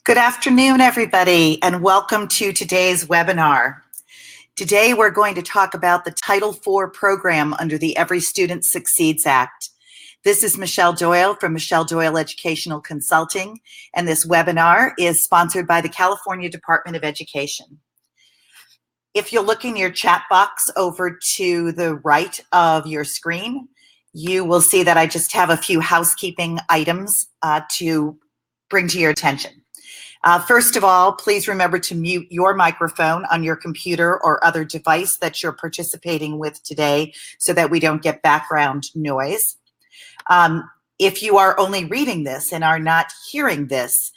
Good afternoon, everybody, and welcome to today's webinar. Today, we're going to talk about the Title IV program under the Every Student Succeeds Act. This is Michelle Doyle from Michelle Doyle Educational Consulting, and this webinar is sponsored by the California Department of Education. If you'll look in your chat box over to the right of your screen, you will see that I just have a few housekeeping items to bring to your attention. First of all, please remember to mute your microphone on your computer or other device that you're participating with today so that we don't get background noise. If you are only reading this and are not hearing this,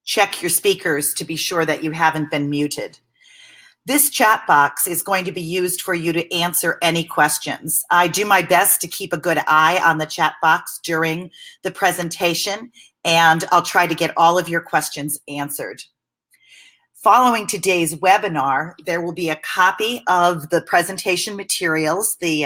check your speakers to be sure that you haven't been muted. This chat box is going to be used for you to answer any questions. I do my best to keep a good eye on the chat box during the presentation, and I'll try to get all of your questions answered. Following today's webinar, there will be a copy of the presentation materials, the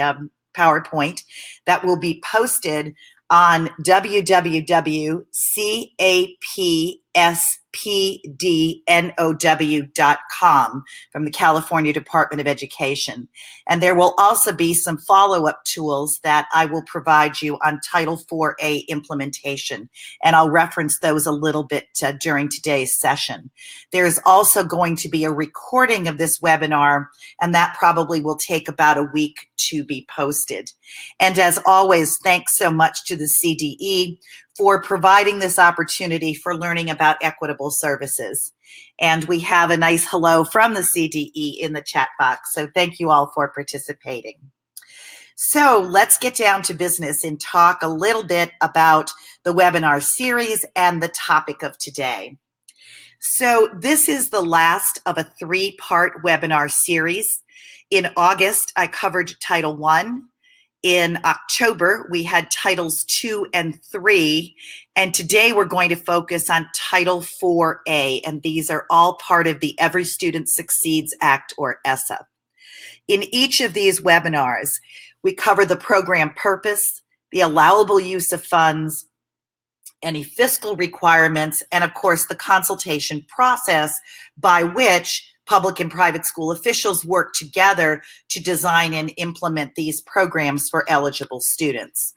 PowerPoint, that will be posted on www.capspdnow.com from the California Department of Education. And there will also be some follow-up tools that I will provide you on Title IVA implementation, and I'll reference those a little bit during today's session. There's also going to be a recording of this webinar, and that probably will take about a week to be posted. And as always, thanks so much to the CDE for providing this opportunity for learning about equitable services. And we have a nice hello from the CDE in the chat box, so thank you all for participating. So let's get down to business and talk a little bit about the webinar series and the topic of today. So this is the last of a three-part webinar series. In August, I covered Title I. In October, we had Titles 2 and 3, and today we're going to focus on Title IVA, and these are all part of the Every Student Succeeds Act, or ESSA. In each of these webinars, we cover the program purpose, the allowable use of funds, any fiscal requirements, and of course, the consultation process by which public and private school officials work together to design and implement these programs for eligible students.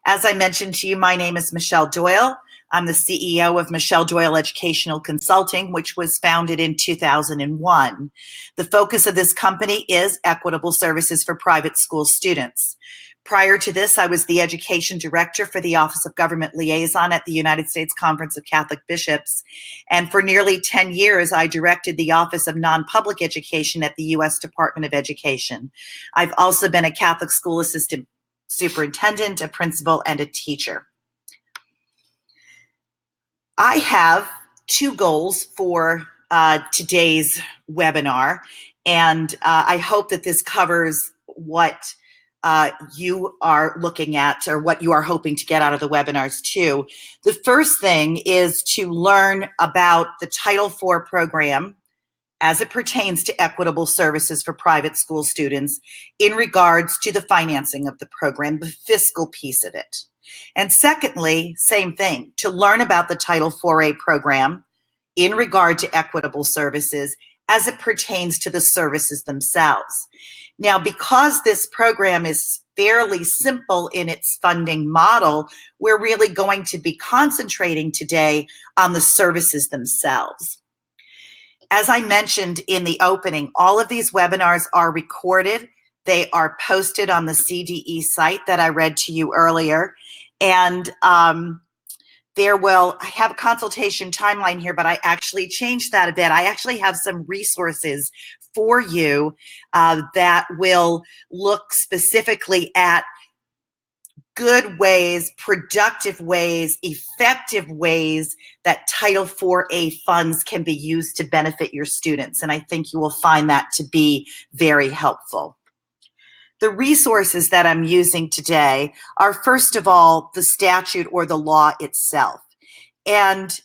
As I mentioned to you, my name is Michelle Doyle. I'm the CEO of Michelle Doyle Educational Consulting, which was founded in 2001. The focus of this company is equitable services for private school students. Prior to this, I was the education director for the Office of Government Liaison at the United States Conference of Catholic Bishops. And for nearly 10 years, I directed the Office of Non-Public Education at the U.S. Department of Education. I've also been a Catholic school assistant superintendent, a principal, and a teacher. I have two goals for today's webinar, and I hope that this covers what you are looking at or what you are hoping to get out of the webinars too. The first thing is to learn about the Title IV program as it pertains to equitable services for private school students in regards to the financing of the program, the fiscal piece of it. And secondly, same thing, to learn about the Title IVA program in regard to equitable services as it pertains to the services themselves. Now, because this program is fairly simple in its funding model, we're really going to be concentrating today on the services themselves. As I mentioned in the opening, all of these webinars are recorded. They are posted on the CDE site that I read to you earlier. And I have a consultation timeline here, but I actually changed that a bit. I actually have some resources for you that will look specifically at good ways, productive ways, effective ways that Title IVA funds can be used to benefit your students. And I think you will find that to be very helpful. The resources that I'm using today are, first of all, the statute or the law itself. And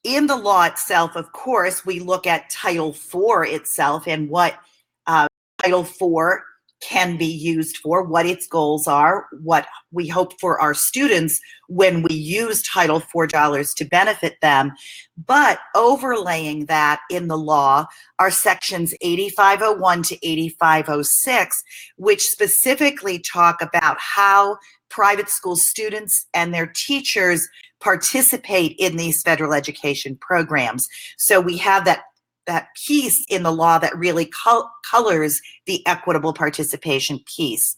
in the law itself, of course, we look at Title IV itself and what Title IV can be used for, what its goals are, what we hope for our students when we use Title IV dollars to benefit them. But overlaying that in the law are sections 8501 to 8506, which specifically talk about how private school students and their teachers participate in these federal education programs. So we have that piece in the law that really colors the equitable participation piece.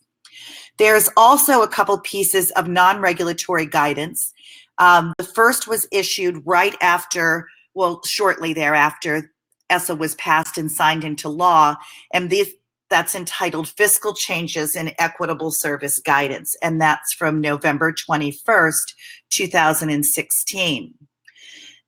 There's also a couple pieces of non-regulatory guidance. The first was issued right after, well, shortly thereafter, ESSA was passed and signed into law, and that's entitled Fiscal Changes in Equitable Service Guidance, and that's from November 21st, 2016.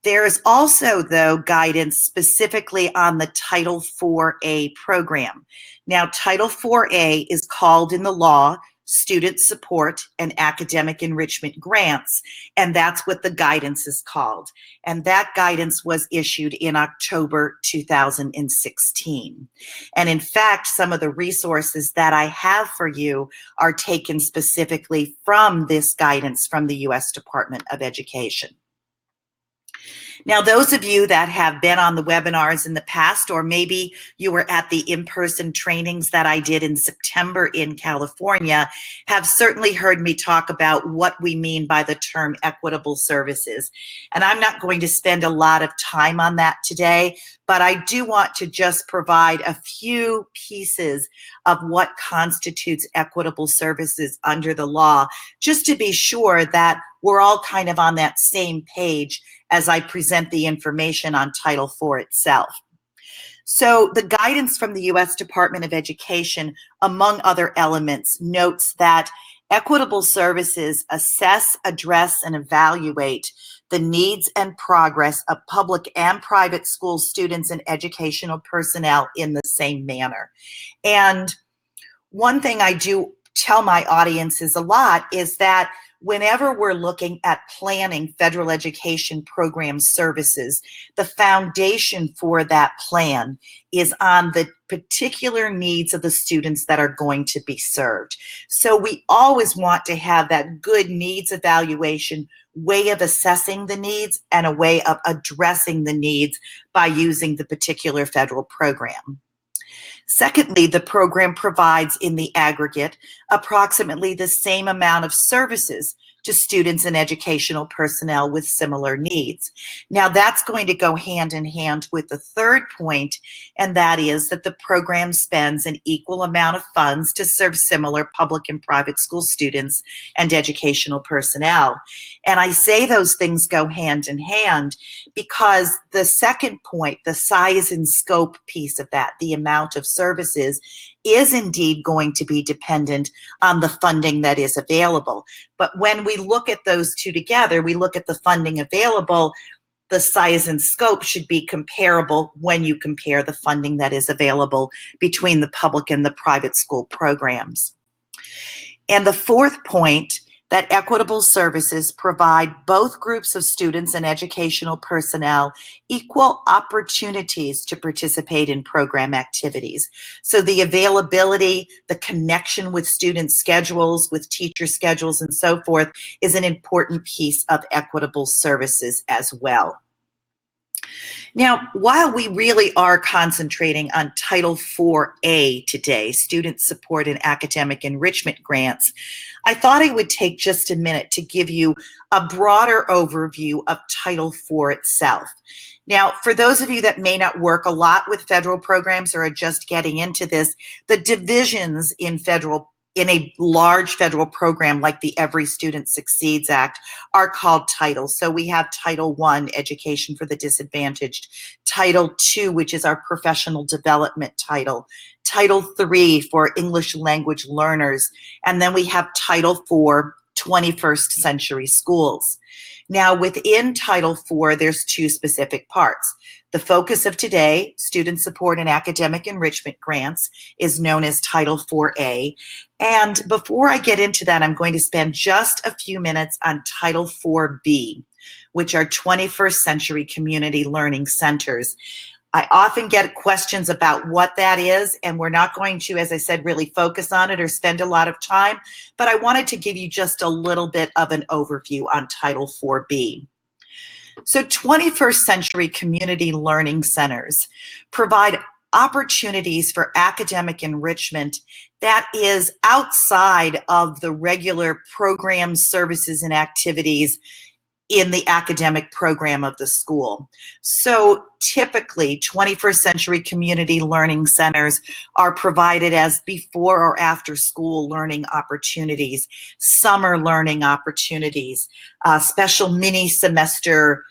There is also, though, guidance specifically on the Title IV-A program. Now, Title IV-A is called in the law Student Support and Academic Enrichment Grants, and that's what the guidance is called. And that guidance was issued in October 2016. And in fact, some of the resources that I have for you are taken specifically from this guidance from the U.S. Department of Education. Now, those of you that have been on the webinars in the past, or maybe you were at the in-person trainings that I did in September in California, have certainly heard me talk about what we mean by the term equitable services. And I'm not going to spend a lot of time on that today, but I do want to just provide a few pieces of what constitutes equitable services under the law, just to be sure that we're all kind of on that same page as I present the information on Title IV itself. So the guidance from the U.S. Department of Education, among other elements, notes that equitable services assess, address, and evaluate the needs and progress of public and private school students and educational personnel in the same manner. And one thing I do tell my audiences a lot is that whenever we're looking at planning federal education program services, the foundation for that plan is on the particular needs of the students that are going to be served. So we always want to have that good needs evaluation, way of assessing the needs, and a way of addressing the needs by using the particular federal program. Secondly, the program provides in the aggregate approximately the same amount of services to students and educational personnel with similar needs. Now, that's going to go hand in hand with the third point, and that is that the program spends an equal amount of funds to serve similar public and private school students and educational personnel. And I say those things go hand in hand because the second point, the size and scope piece of that, the amount of services, is indeed going to be dependent on the funding that is available. But when we look at those two together, we look at the funding available, the size and scope should be comparable when you compare the funding that is available between the public and the private school programs. And the fourth point, that equitable services provide both groups of students and educational personnel equal opportunities to participate in program activities. So the availability, the connection with student schedules, with teacher schedules, and so forth is an important piece of equitable services as well. Now, while we really are concentrating on Title IV-A today, Student Support and Academic Enrichment Grants, I thought I would take just a minute to give you a broader overview of Title IV itself. Now, for those of you that may not work a lot with federal programs or are just getting into this, the divisions in a large federal program like the Every Student Succeeds Act are called titles. So we have Title I, Education for the Disadvantaged, Title II, which is our professional development title, Title III for English language learners, and then we have Title IV, 21st Century Schools. Now, within Title IV, there's two specific parts. The focus of today, Student Support and Academic Enrichment Grants, is known as Title IV-A. And before I get into that, I'm going to spend just a few minutes on Title IV-B, which are 21st Century Community Learning Centers. I often get questions about what that is, and we're not going to, as I said, really focus on it or spend a lot of time, but I wanted to give you just a little bit of an overview on Title IV-B. So 21st century community learning centers provide opportunities for academic enrichment that is outside of the regular programs, services, and activities in the academic program of the school. So typically, 21st century community learning centers are provided as before or after school learning opportunities, summer learning opportunities, special mini semester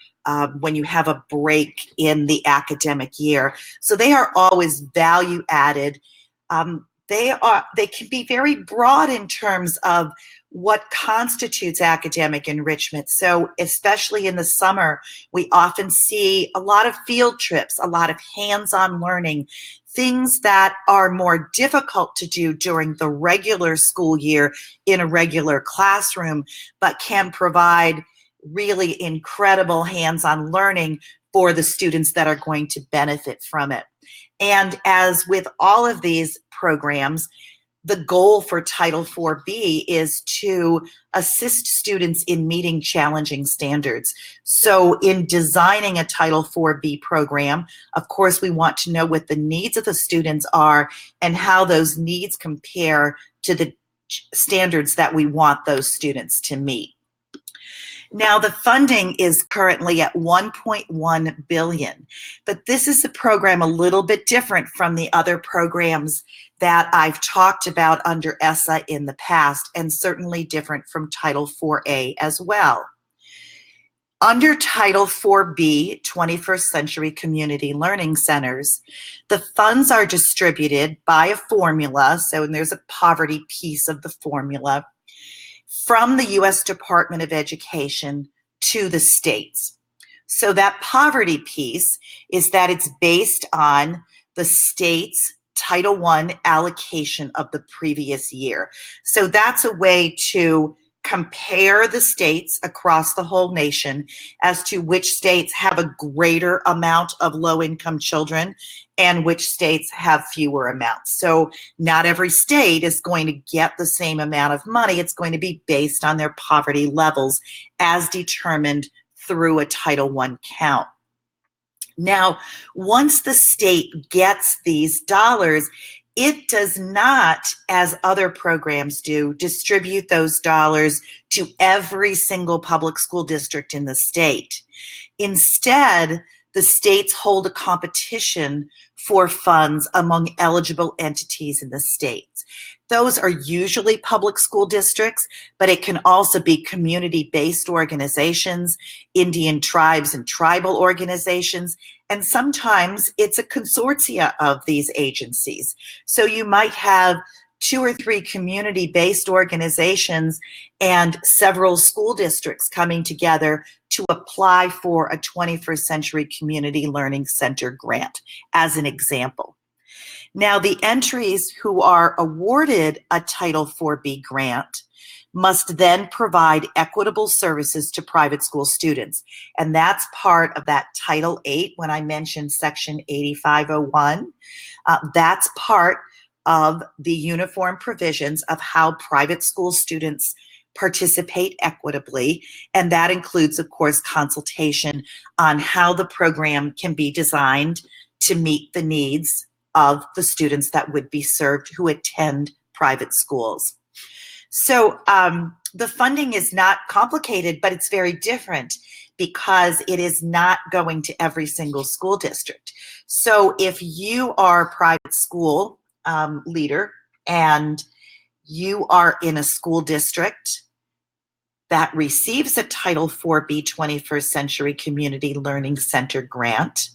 when you have a break in the academic year. So they are always value added. They can be very broad in terms of what constitutes academic enrichment. So especially in the summer, we often see a lot of field trips, a lot of hands-on learning, things that are more difficult to do during the regular school year in a regular classroom, but can provide really incredible hands-on learning for the students that are going to benefit from it. And as with all of these programs, the goal for Title IV-B is to assist students in meeting challenging standards. So in designing a Title IV-B program, of course, we want to know what the needs of the students are and how those needs compare to the standards that we want those students to meet. Now, the funding is currently at $1.1 billion, but this is a program a little bit different from the other programs that I've talked about under ESSA in the past, and certainly different from Title IV-A as well. Under Title IV-B, 21st Century Community Learning Centers, the funds are distributed by a formula, so and there's a poverty piece of the formula, from the U.S. Department of Education to the states. So that poverty piece is that it's based on the state's Title I allocation of the previous year. So that's a way to compare the states across the whole nation as to which states have a greater amount of low-income children and which states have fewer amounts. So not every state is going to get the same amount of money. It's going to be based on their poverty levels as determined through a Title I count. Now, once the state gets these dollars, it does not, as other programs do, distribute those dollars to every single public school district in the state. Instead, the states hold a competition for funds among eligible entities in the states. Those are usually public school districts, but it can also be community-based organizations, Indian tribes and tribal organizations, and sometimes it's a consortia of these agencies. So you might have 2 or 3 community-based organizations and several school districts coming together to apply for a 21st Century Community Learning Center grant, as an example. Now, the entries who are awarded a Title IV-B grant must then provide equitable services to private school students. And that's part of that Title VIII when I mentioned Section 8501. That's part of the uniform provisions of how private school students participate equitably. And that includes, of course, consultation on how the program can be designed to meet the needs of the students that would be served who attend private schools. So the funding is not complicated, but it's very different because it is not going to every single school district. So if you are a private school leader and you are in a school district that receives a Title IV-B 21st Century Community Learning Center grant,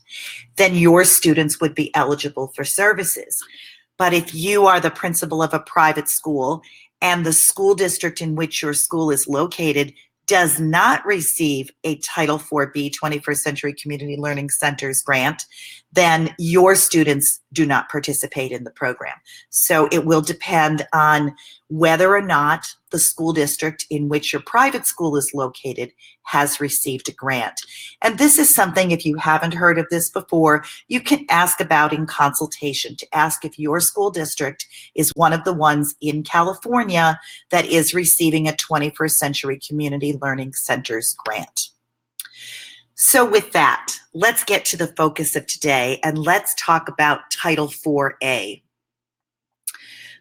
then your students would be eligible for services. But if you are the principal of a private school and the school district in which your school is located does not receive a Title IV-B 21st Century Community Learning Centers grant, then your students do not participate in the program. So it will depend on whether or not the school district in which your private school is located has received a grant. And this is something, if you haven't heard of this before, you can ask about in consultation, to ask if your school district is one of the ones in California that is receiving a 21st Century Community Learning Centers grant. So with that, let's get to the focus of today, and let's talk about Title IV-A,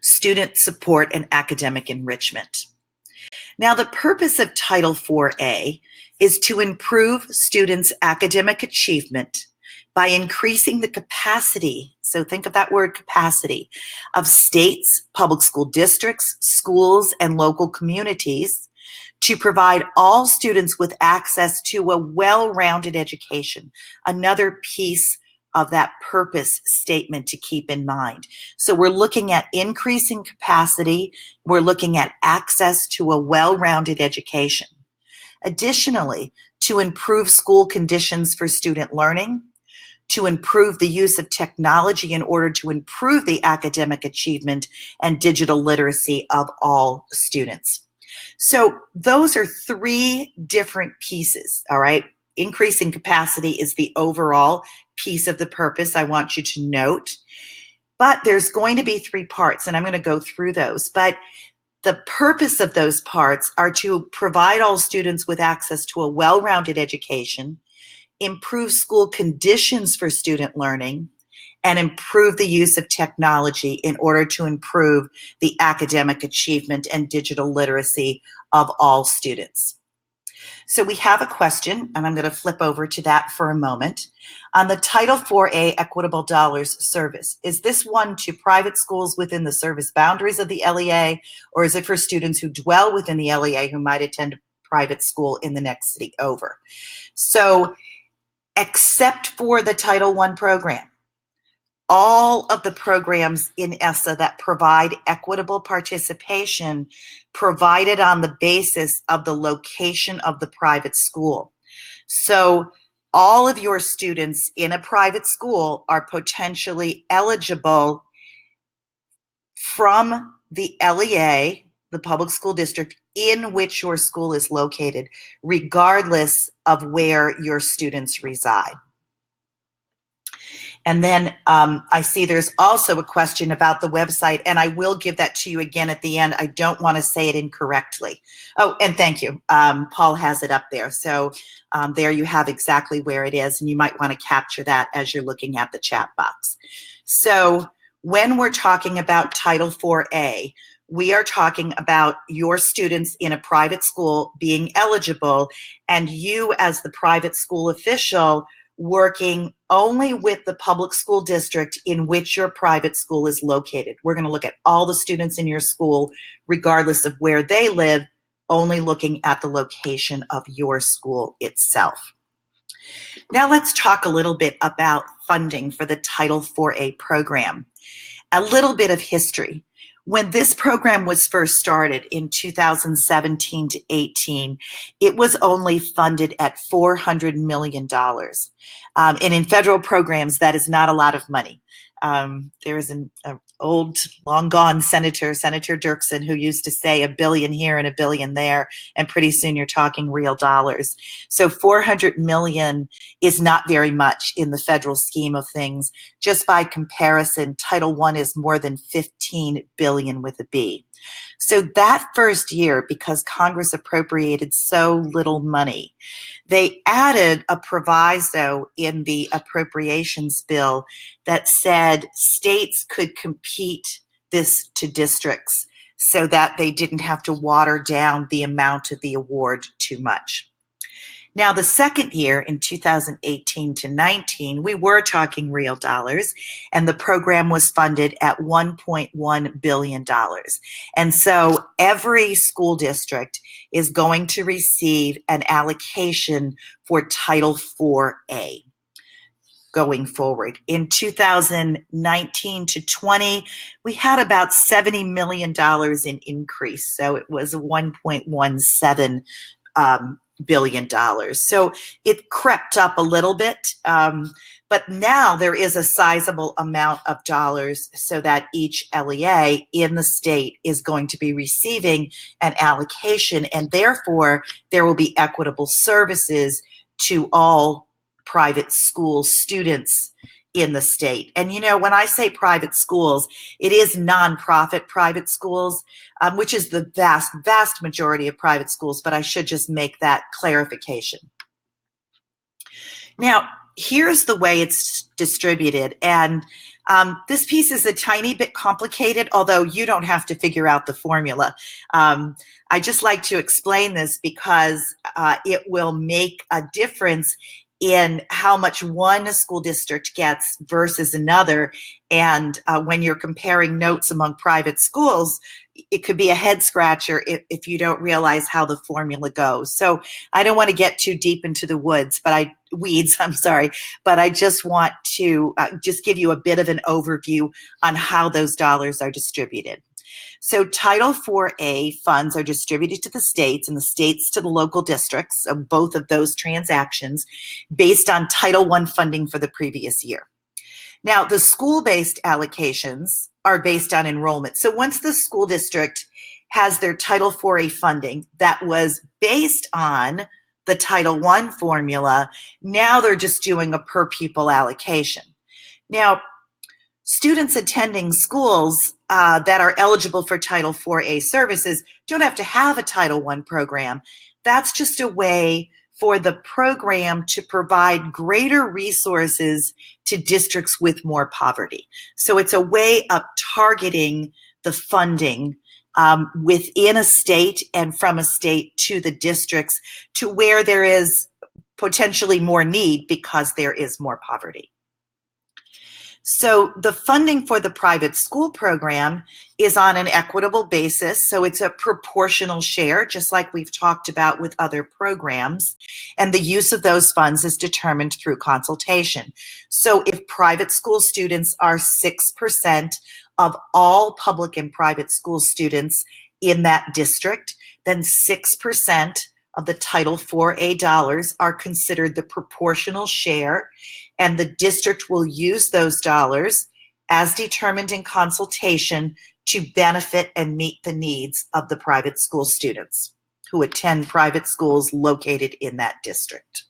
Student Support and Academic Enrichment. Now, the purpose of Title IV-A is to improve students' academic achievement by increasing the capacity, so think of that word capacity, of states, public school districts, schools, and local communities to provide all students with access to a well-rounded education. Another piece of that purpose statement to keep in mind. So we're looking at increasing capacity, we're looking at access to a well-rounded education. Additionally, to improve school conditions for student learning, to improve the use of technology in order to improve the academic achievement and digital literacy of all students. So those are three different pieces, all right? Increasing capacity is the overall piece of the purpose I want you to note. But there's going to be three parts, and I'm going to go through those. But the purpose of those parts are to provide all students with access to a well-rounded education, improve school conditions for student learning, and improve the use of technology in order to improve the academic achievement and digital literacy of all students. So we have a question, and I'm going to flip over to that for a moment. On the Title IV-A Equitable Dollars service, is this one to private schools within the service boundaries of the LEA, or is it for students who dwell within the LEA who might attend a private school in the next city over? So, except for the Title I program, all of the programs in ESSA that provide equitable participation provided on the basis of the location of the private school. So all of your students in a private school are potentially eligible from the LEA, the public school district in which your school is located, regardless of where your students reside. And then I see there's also a question about the website, and I will give that to you again at the end. I don't want to say it incorrectly. Oh, and thank you. Paul has it up there. So there you have exactly where it is, and you might want to capture that as you're looking at the chat box. So when we're talking about Title IV-A, we are talking about your students in a private school being eligible, and you as the private school official working only with the public school district in which your private school is located. We're going to look at all the students in your school, regardless of where they live, only looking at the location of your school itself. Now let's talk a little bit about funding for the Title IV-A program. A little bit of history. When this program was first started in 2017 to 18, it was only funded at $400 million. And in federal programs, that is not a lot of money. There is an old, long-gone Senator Dirksen, who used to say $1 billion here and $1 billion there, and pretty soon you're talking real dollars. So $400 million is not very much in the federal scheme of things. Just by comparison, Title I is more than $15 billion with a B. So that first year, because Congress appropriated so little money, they added a proviso in the appropriations bill that said states could compete this to districts so that they didn't have to water down the amount of the award too much. Now, the second year, in 2018 to 19, we were talking real dollars, and the program was funded at $1.1 billion. And so every school district is going to receive an allocation for Title IV-A going forward. In 2019 to 20, we had about $70 million in increase, so it was 1.17 billion. So it crept up a little bit, but now there is a sizable amount of dollars so that each LEA in the state is going to be receiving an allocation, and therefore there will be equitable services to all private school students in the state. And you know, when I say private schools, it is nonprofit private schools, which is the vast majority of private schools, but I should just make that clarification. Now, here's the way it's distributed, and this piece is a tiny bit complicated, although you don't have to figure out the formula. I just like to explain this because it will make a difference in how much one school district gets versus another. And when you're comparing notes among private schools, it could be a head scratcher if you don't realize how the formula goes. So I don't want to get too deep into the weeds, but I just want to just give you a bit of an overview on how those dollars are distributed. So Title IVA funds are distributed to the states and the states to the local districts of both of those transactions based on Title I funding for the previous year. Now, the school-based allocations are based on enrollment. So once the school district has their Title IVA funding that was based on the Title I formula, now they're just doing a per pupil allocation. Now, students attending schools that are eligible for Title IVA services don't have to have a Title I program. That's just a way for the program to provide greater resources to districts with more poverty. So it's a way of targeting the funding within a state and from a state to the districts to where there is potentially more need because there is more poverty. So the funding for the private school program is on an equitable basis. So it's a proportional share, just like we've talked about with other programs. And the use of those funds is determined through consultation. So if private school students are 6% of all public and private school students in that district, then 6% of the Title IVA dollars are considered the proportional share, and the district will use those dollars as determined in consultation to benefit and meet the needs of the private school students who attend private schools located in that district.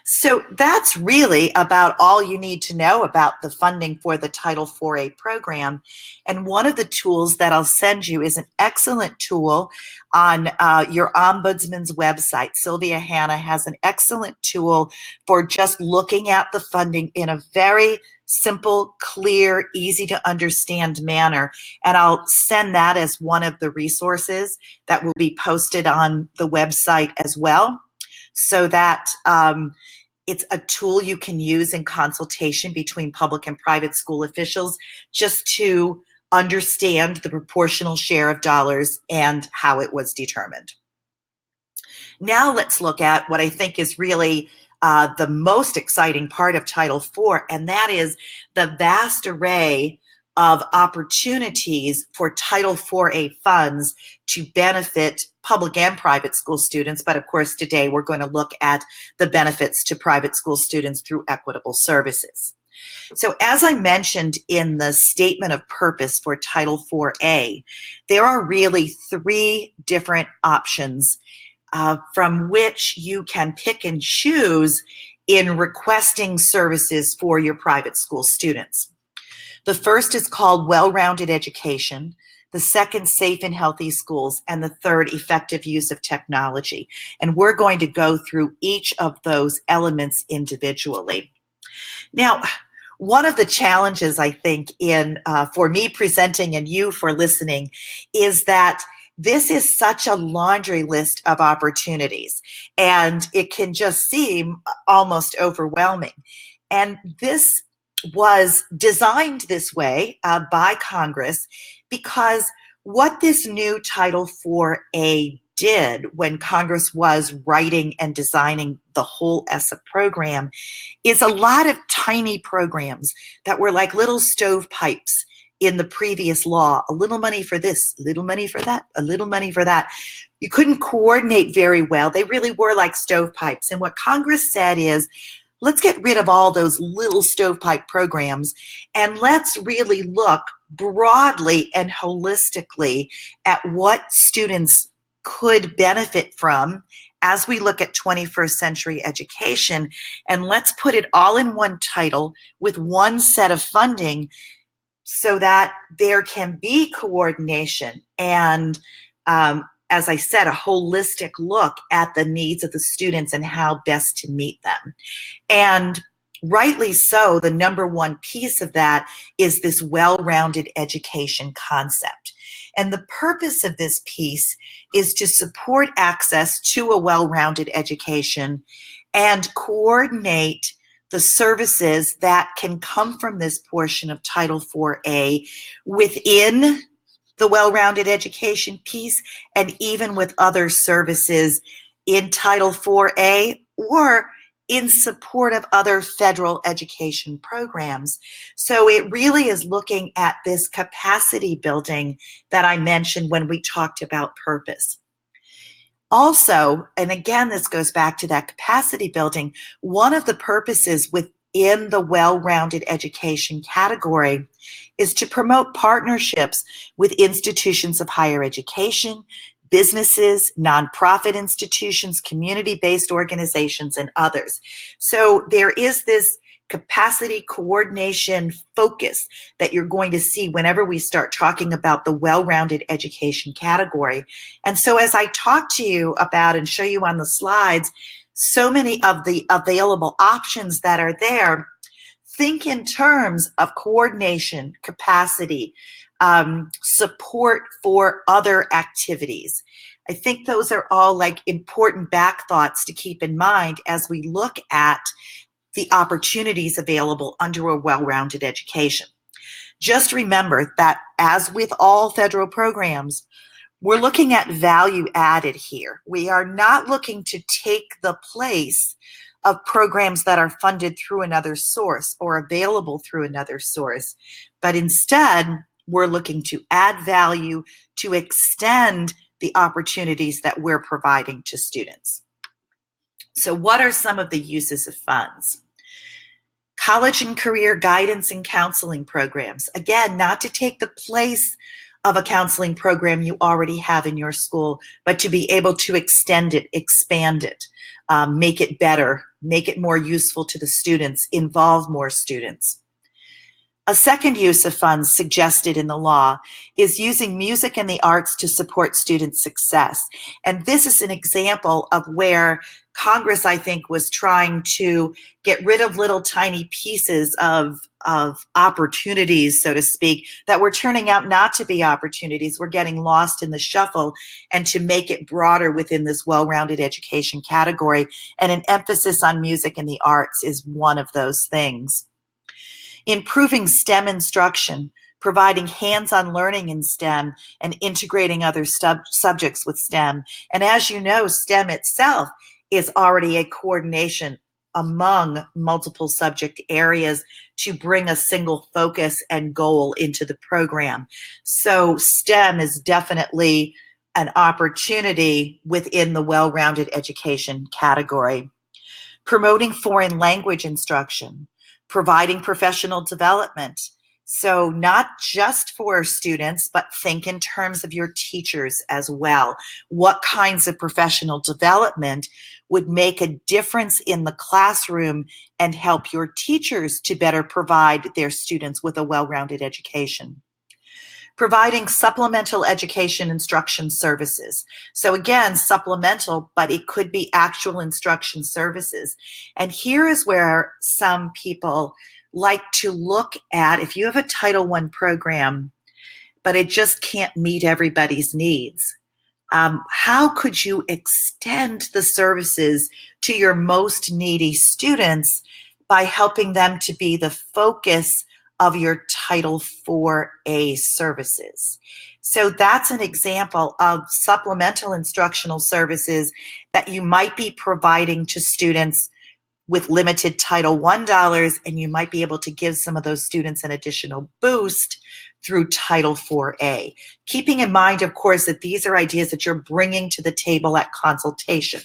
So that's really about all you need to know about the funding for the Title IVA program. And one of the tools that I'll send you is an excellent tool on your ombudsman's website. Sylvia Hanna has an excellent tool for just looking at the funding in a very simple, clear, easy to understand manner. And I'll send that as one of the resources that will be posted on the website as well, so that it's a tool you can use in consultation between public and private school officials just to understand the proportional share of dollars and how it was determined. Now let's look at what I think is really the most exciting part of Title IV, and that is the vast array of opportunities for Title IVA funds to benefit public and private school students. But of course, today we're going to look at the benefits to private school students through Equitable Services. So as I mentioned in the statement of purpose for Title IVA, there are really three different options from which you can pick and choose in requesting services for your private school students. The first is called Well-Rounded Education, the second, Safe and Healthy Schools, and the third, Effective Use of Technology. And we're going to go through each of those elements individually. Now, one of the challenges, I think, for me presenting and you for listening is that this is such a laundry list of opportunities, and it can just seem almost overwhelming. And this was designed this way by Congress because what this new Title IVA did when Congress was writing and designing the whole ESSA program is a lot of tiny programs that were like little stovepipes in the previous law, a little money for this, a little money for that, a little money for that. You couldn't coordinate very well. They really were like stovepipes. And what Congress said is, let's get rid of all those little stovepipe programs and let's really look broadly and holistically at what students could benefit from as we look at 21st century education, and let's put it all in one title with one set of funding so that there can be coordination and, as I said, a holistic look at the needs of the students and how best to meet them. And rightly so, the number one piece of that is this well-rounded education concept. And the purpose of this piece is to support access to a well-rounded education and coordinate the services that can come from this portion of Title IV-A within the well-rounded education piece and even with other services in Title IV-A or in support of other federal education programs. So it really is looking at this capacity building that I mentioned when we talked about purpose. Also, and again, this goes back to that capacity building, one of the purposes within the well-rounded education category is to promote partnerships with institutions of higher education, businesses, nonprofit institutions, community-based organizations, and others. So there is this capacity coordination focus that you're going to see whenever we start talking about the well-rounded education category. And so as I talk to you about and show you on the slides, so many of the available options that are there, think in terms of coordination, capacity, support for other activities. I think those are all like important back thoughts to keep in mind as we look at the opportunities available under a well-rounded education. Just remember that as with all federal programs, we're looking at value added here. We are not looking to take the place of programs that are funded through another source or available through another source, but instead, we're looking to add value to extend the opportunities that we're providing to students. So what are some of the uses of funds? College and career guidance and counseling programs. Again, not to take the place of a counseling program you already have in your school, but to be able to extend it, expand it, make it better, make it more useful to the students, involve more students. A second use of funds suggested in the law is using music and the arts to support student success. And this is an example of where Congress, I think, was trying to get rid of little tiny pieces of opportunities, so to speak, that were turning out not to be opportunities. We're getting lost in the shuffle, and to make it broader within this well-rounded education category. And an emphasis on music and the arts is one of those things. Improving STEM instruction, providing hands-on learning in STEM and integrating other subjects with STEM. And as you know, STEM itself is already a coordination among multiple subject areas to bring a single focus and goal into the program. So STEM is definitely an opportunity within the well-rounded education category. Promoting foreign language instruction, providing professional development. So not just for students, but think in terms of your teachers as well. What kinds of professional development would make a difference in the classroom and help your teachers to better provide their students with a well-rounded education? Providing supplemental education instruction services. So again, supplemental, but it could be actual instruction services. And here is where some people like to look at, if you have a Title I program, but it just can't meet everybody's needs, how could you extend the services to your most needy students by helping them to be the focus of your Title IV-A services? So that's an example of supplemental instructional services that you might be providing to students with limited Title I dollars, and you might be able to give some of those students an additional boost through Title IV-A. Keeping in mind, of course, that these are ideas that you're bringing to the table at consultation.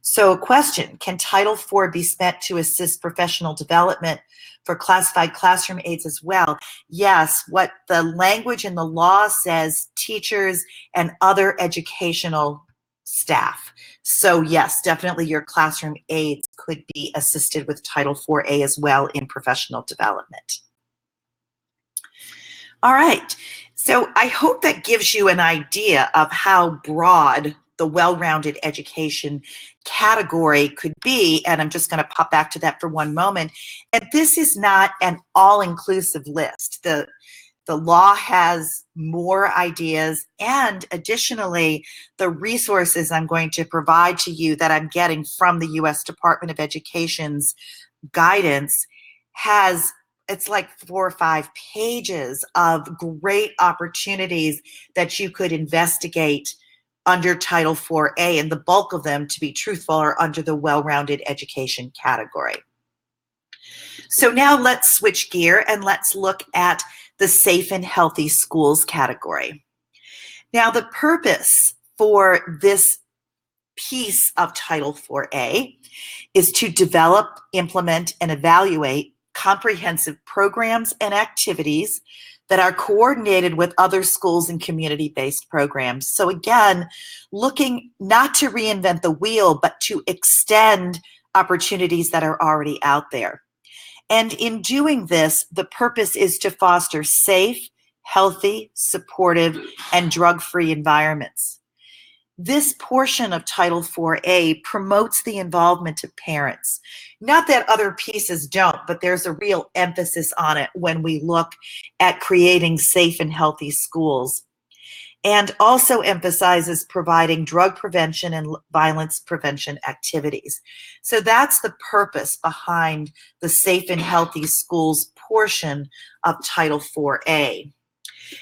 So a question, can Title IV be spent to assist professional development for classified classroom aides as well? Yes, what the language in the law says, teachers and other educational staff. So yes, definitely your classroom aides could be assisted with Title IV-A as well in professional development. All right, so I hope that gives you an idea of how broad the well-rounded education category could be, and I'm just going to pop back to that for one moment. And this is not an all-inclusive list. The law has more ideas, and additionally, the resources I'm going to provide to you that I'm getting from the U.S. Department of Education's guidance it's like 4 or 5 pages of great opportunities that you could investigate under Title IV-A, and the bulk of them, to be truthful, are under the well-rounded education category. So now let's switch gear and let's look at the safe and healthy schools category. Now, the purpose for this piece of Title IV-A is to develop, implement, and evaluate comprehensive programs and activities that are coordinated with other schools and community-based programs. So again, looking not to reinvent the wheel, but to extend opportunities that are already out there. And in doing this, the purpose is to foster safe, healthy, supportive, and drug-free environments. This portion of Title IV-A promotes the involvement of parents. Not that other pieces don't, but there's a real emphasis on it when we look at creating safe and healthy schools. And also emphasizes providing drug prevention and violence prevention activities. So that's the purpose behind the safe and healthy schools portion of Title IV-A.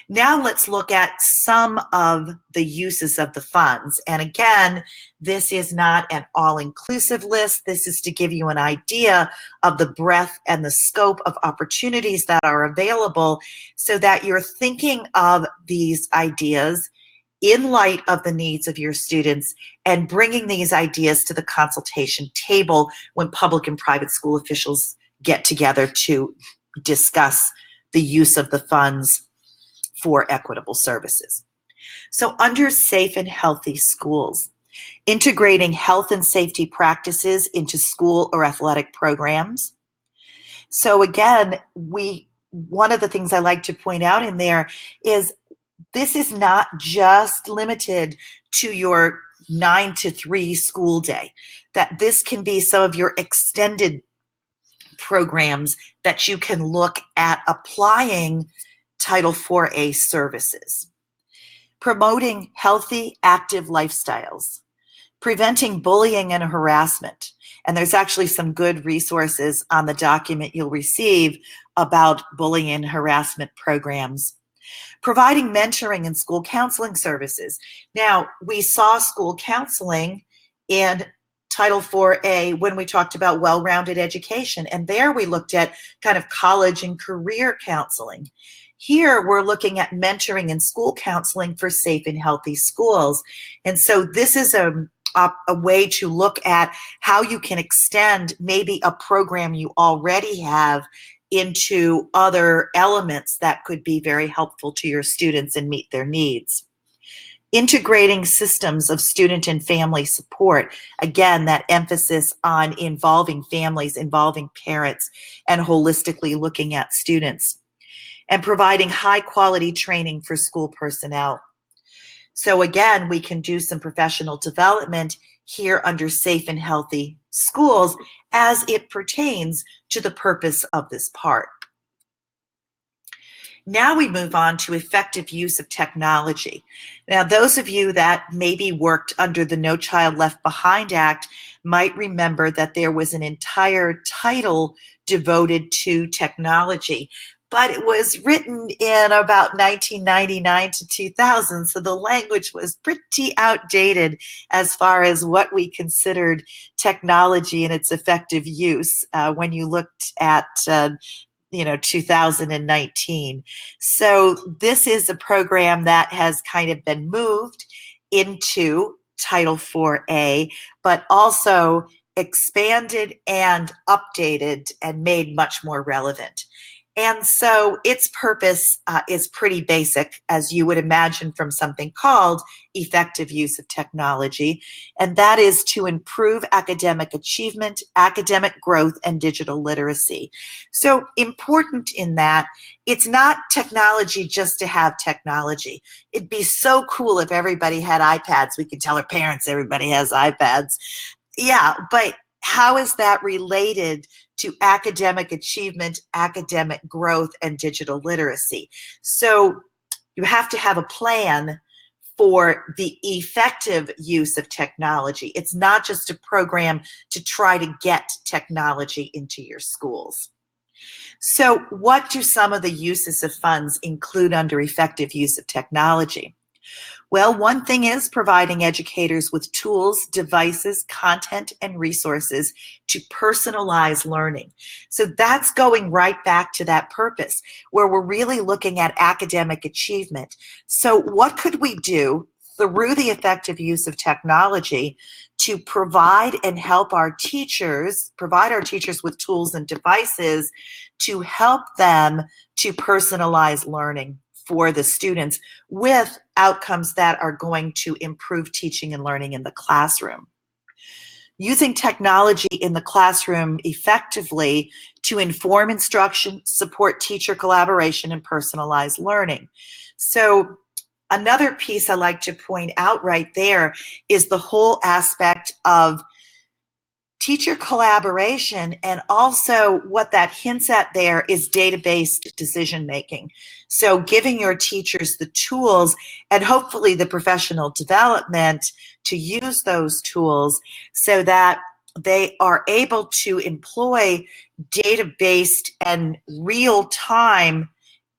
Now let's look at some of the uses of the funds. And again, this is not an all-inclusive list. This is to give you an idea of the breadth and the scope of opportunities that are available so that you're thinking of these ideas in light of the needs of your students and bringing these ideas to the consultation table when public and private school officials get together to discuss the use of the funds for equitable services. So under safe and healthy schools, integrating health and safety practices into school or athletic programs. So again, one of the things I like to point out in there is this is not just limited to your 9 to 3 school day, that this can be some of your extended programs that you can look at applying Title IV-A services. Promoting healthy, active lifestyles. Preventing bullying and harassment. And there's actually some good resources on the document you'll receive about bullying and harassment programs. Providing mentoring and school counseling services. Now, we saw school counseling in Title IV-A when we talked about well-rounded education, and there we looked at kind of college and career counseling. Here, we're looking at mentoring and school counseling for safe and healthy schools. And so this is a way to look at how you can extend maybe a program you already have into other elements that could be very helpful to your students and meet their needs. Integrating systems of student and family support. Again, that emphasis on involving families, involving parents, and holistically looking at students. And providing high quality training for school personnel. So again, we can do some professional development here under safe and healthy schools as it pertains to the purpose of this part. Now we move on to effective use of technology. Now, those of you that maybe worked under the No Child Left Behind Act might remember that there was an entire title devoted to technology. but it was written in about 1999 to 2000, so the language was pretty outdated as far as what we considered technology and its effective use when you looked at 2019. So this is a program that has kind of been moved into Title IV-A, but also expanded and updated and made much more relevant. And so its purpose is pretty basic, as you would imagine from something called effective use of technology, and that is to improve academic achievement, academic growth, and digital literacy. So important in that it's not technology just to have technology. It'd be so cool if everybody had iPads. We could tell our parents everybody has iPads. Yeah, but how is that related to academic achievement, academic growth, and digital literacy? So you have to have a plan for the effective use of technology. It's not just a program to try to get technology into your schools. So what do some of the uses of funds include under effective use of technology? Well, one thing is providing educators with tools, devices, content, and resources to personalize learning. So that's going right back to that purpose where we're really looking at academic achievement. So what could we do through the effective use of technology to provide and help our teachers, provide our teachers with tools and devices to help them to personalize learning for the students with outcomes that are going to improve teaching and learning in the classroom. Using technology in the classroom effectively to inform instruction, support teacher collaboration, and personalize learning. So another piece I like to point out right there is the whole aspect of teacher collaboration, and also what that hints at there is data-based decision making. So giving your teachers the tools and hopefully the professional development to use those tools so that they are able to employ data-based and real-time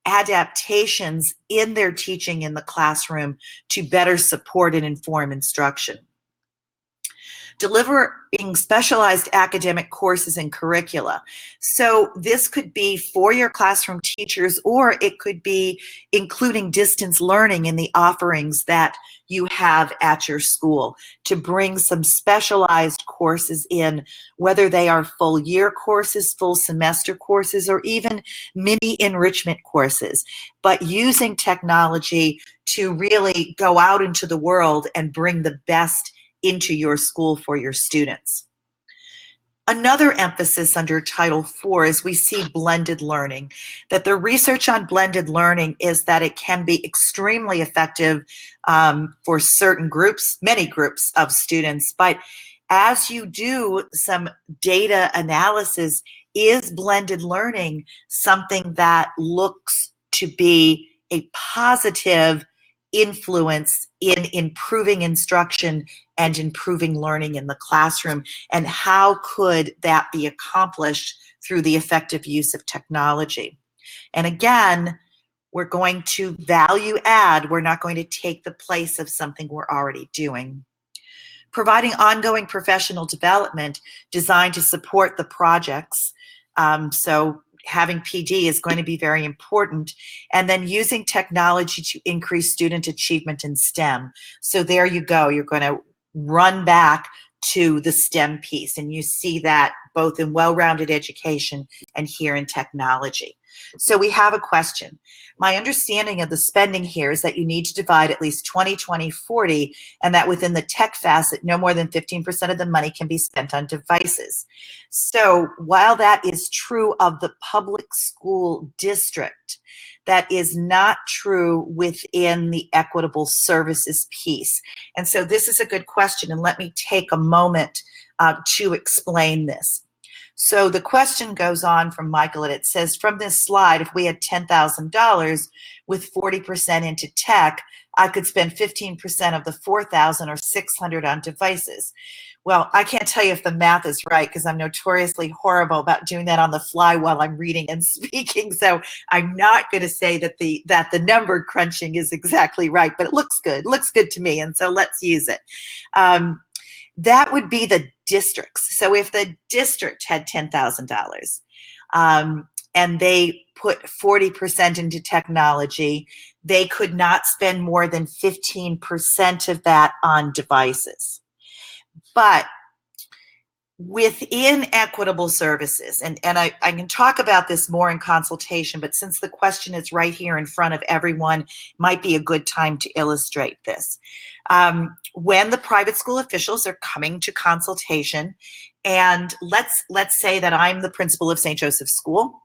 adaptations in their teaching in the classroom to better support and inform instruction. Delivering specialized academic courses and curricula. So this could be for your classroom teachers, or it could be including distance learning in the offerings that you have at your school to bring some specialized courses in, whether they are full year courses, full semester courses, or even mini enrichment courses, but using technology to really go out into the world and bring the best into your school for your students. Another emphasis under Title IV is we see blended learning, that the research on blended learning is that it can be extremely effective for certain groups, many groups of students, but as you do some data analysis, is blended learning something that looks to be a positive influence in improving instruction and improving learning in the classroom, and how could that be accomplished through the effective use of technology? And again, we're going to value add. We're not going to take the place of something we're already doing. Providing ongoing professional development designed to support the projects. So having PD is going to be very important. And then using technology to increase student achievement in STEM. So there you go. You're going to run back to the STEM piece, and you see that both in well-rounded education and here in technology. So we have a question. My understanding of the spending here is that you need to divide at least 20-20-40, and that within the tech facet, no more than 15% of the money can be spent on devices. So while that is true of the public school district, that is not true within the equitable services piece. And so this is a good question, and let me take a moment to explain this. So the question goes on from Michael, and it says, from this slide, if we had $10,000 with 40% into tech, I could spend 15% of the 4,000 or 600 on devices. Well, I can't tell you if the math is right because I'm notoriously horrible about doing that on the fly while I'm reading and speaking. So I'm not going to say that the number crunching is exactly right, but it looks good. It looks good to me, and so let's use it. That would be the districts. So if the district had $10,000 and they put 40% into technology, they could not spend more than 15% of that on devices. But within Equitable Services, and I can talk about this more in consultation, but since the question is right here in front of everyone, might be a good time to illustrate this. When the private school officials are coming to consultation, and let's say that I'm the principal of St. Joseph's School,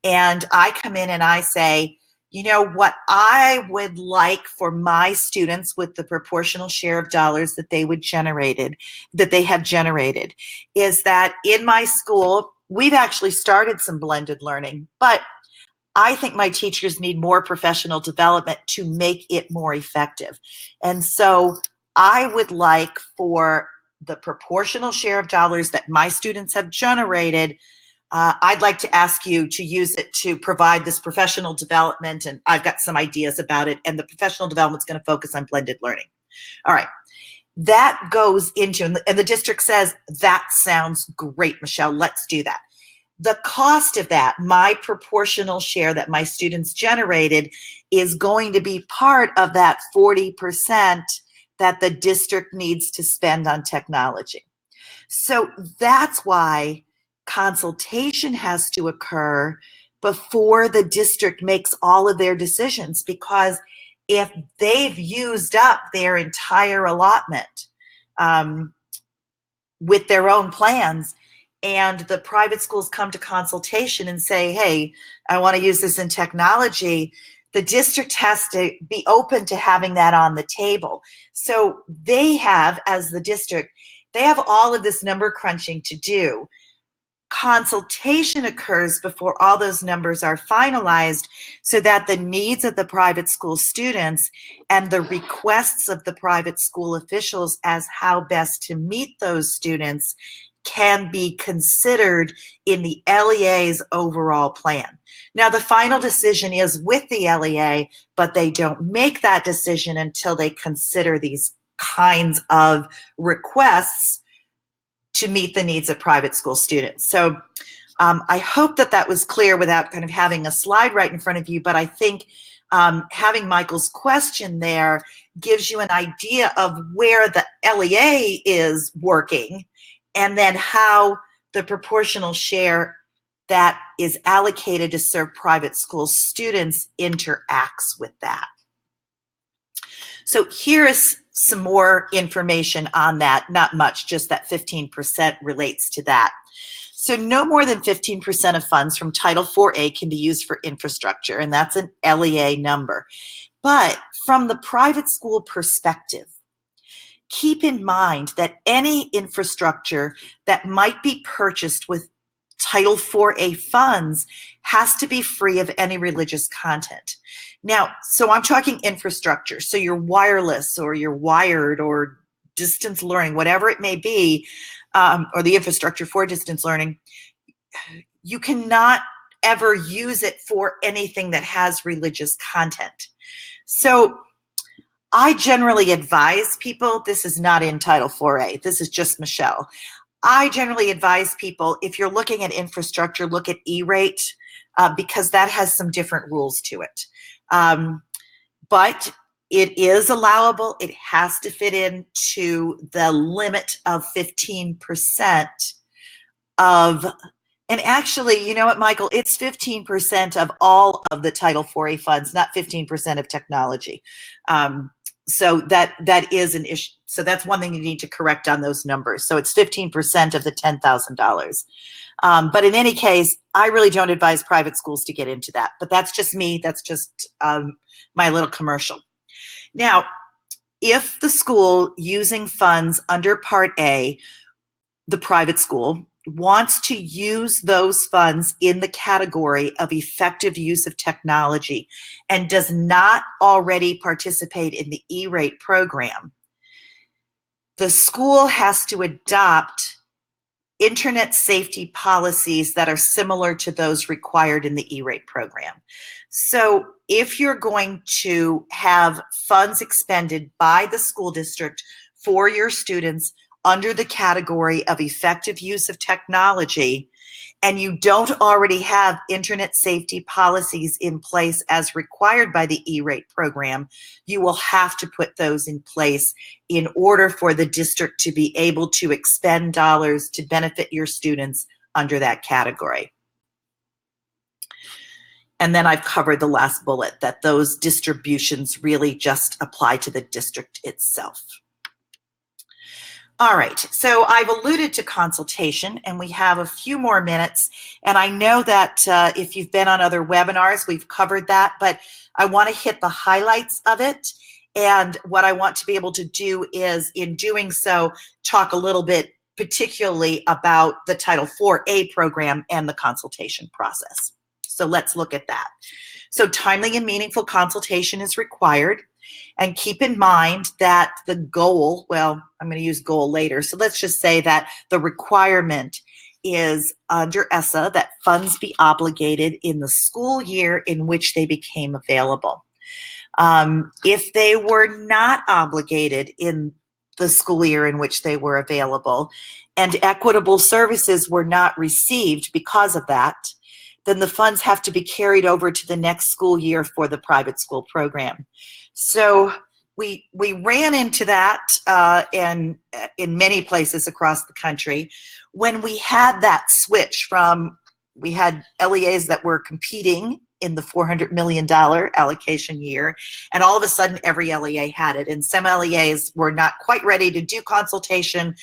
and I come in and I say, you know, what I would like for my students with the proportional share of dollars that they have generated is that in my school, we've actually started some blended learning, but I think my teachers need more professional development to make it more effective. And so I would like for the proportional share of dollars that my students have generated, I'd like to ask you to use it to provide this professional development, and I've got some ideas about it, and the professional development is going to focus on blended learning. All right. That goes into, and the district says, that sounds great, Michelle, let's do that. The cost of that, my proportional share that my students generated, is going to be part of that 40% that the district needs to spend on technology. So that's why consultation has to occur before the district makes all of their decisions, because if they've used up their entire allotment with their own plans, and the private schools come to consultation and say, hey, I want to use this in technology, the district has to be open to having that on the table. So they have, as the district, they have all of this number crunching to do. Consultation occurs before all those numbers are finalized so that the needs of the private school students and the requests of the private school officials as how best to meet those students can be considered in the LEA's overall plan. Now, the final decision is with the LEA, but they don't make that decision until they consider these kinds of requests to meet the needs of private school students. So I hope that that was clear without kind of having a slide right in front of you, but I think having Michael's question there gives you an idea of where the LEA is working, and then how the proportional share that is allocated to serve private school students interacts with that. So here is some more information on that. Not much, just that 15% relates to that. So no more than 15% of funds from Title IVA can be used for infrastructure, and that's an LEA number. But from the private school perspective, keep in mind that any infrastructure that might be purchased with Title IVA funds has to be free of any religious content. Now, so I'm talking infrastructure, so your wireless or your wired or distance learning, whatever it may be, or the infrastructure for distance learning, you cannot ever use it for anything that has religious content. So I generally advise people, this is not in Title IVA, this is just Michelle. I generally advise people, if you're looking at infrastructure, look at E-rate, because that has some different rules to it. But it is allowable. It has to fit into the limit of 15% of, and actually, you know what, Michael, it's 15% of all of the Title IVA funds, not 15% of technology. So that is an issue. So that's one thing you need to correct on those numbers. So it's 15% of the $10,000. But in any case, I really don't advise private schools to get into that. But that's just me. That's just my little commercial. Now, if the school using funds under Part A, the private school, wants to use those funds in the category of effective use of technology and does not already participate in the E-rate program, the school has to adopt internet safety policies that are similar to those required in the E-rate program. So if you're going to have funds expended by the school district for your students under the category of effective use of technology, and you don't already have internet safety policies in place as required by the E-rate program, you will have to put those in place in order for the district to be able to expend dollars to benefit your students under that category. And then I've covered the last bullet, that those distributions really just apply to the district itself. All right, so I've alluded to consultation, and we have a few more minutes. And I know that if you've been on other webinars, we've covered that, but I want to hit the highlights of it. And what I want to be able to do is, in doing so, talk a little bit particularly about the Title IV program and the consultation process. So let's look at that. So timely and meaningful consultation is required. And keep in mind that the goal, well, I'm going to use goal later. So let's just say that the requirement is under ESSA that funds be obligated in the school year in which they became available. If they were not obligated in the school year in which they were available, and equitable services were not received because of that, then the funds have to be carried over to the next school year for the private school program. So we ran into that in many places across the country when we had that switch from, we had LEAs that were competing in the $400 million allocation year, and all of a sudden every LEA had it, and some LEAs were not quite ready to do consultation.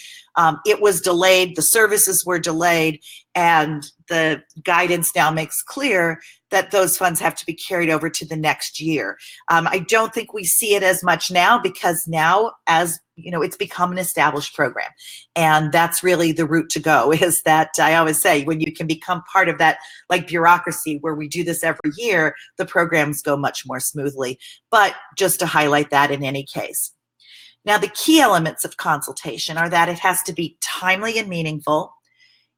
It was delayed, the services were delayed, and the guidance now makes clear that those funds have to be carried over to the next year. I don't think we see it as much now, because now, as you know, it's become an established program. And that's really the route to go, is that I always say, when you can become part of that like bureaucracy where we do this every year, the programs go much more smoothly. But just to highlight that in any case. Now, the key elements of consultation are that it has to be timely and meaningful.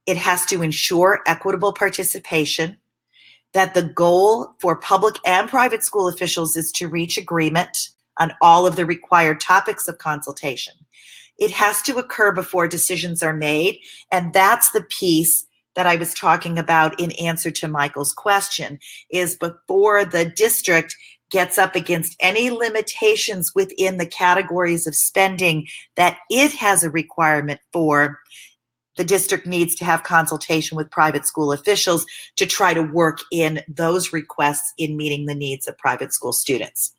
It has to ensure equitable participation, that the goal for public and private school officials is to reach agreement on all of the required topics of consultation. It has to occur before decisions are made, and that's the piece that I was talking about in answer to Michael's question, is before the district gets up against any limitations within the categories of spending that it has a requirement for, the district needs to have consultation with private school officials to try to work in those requests in meeting the needs of private school students.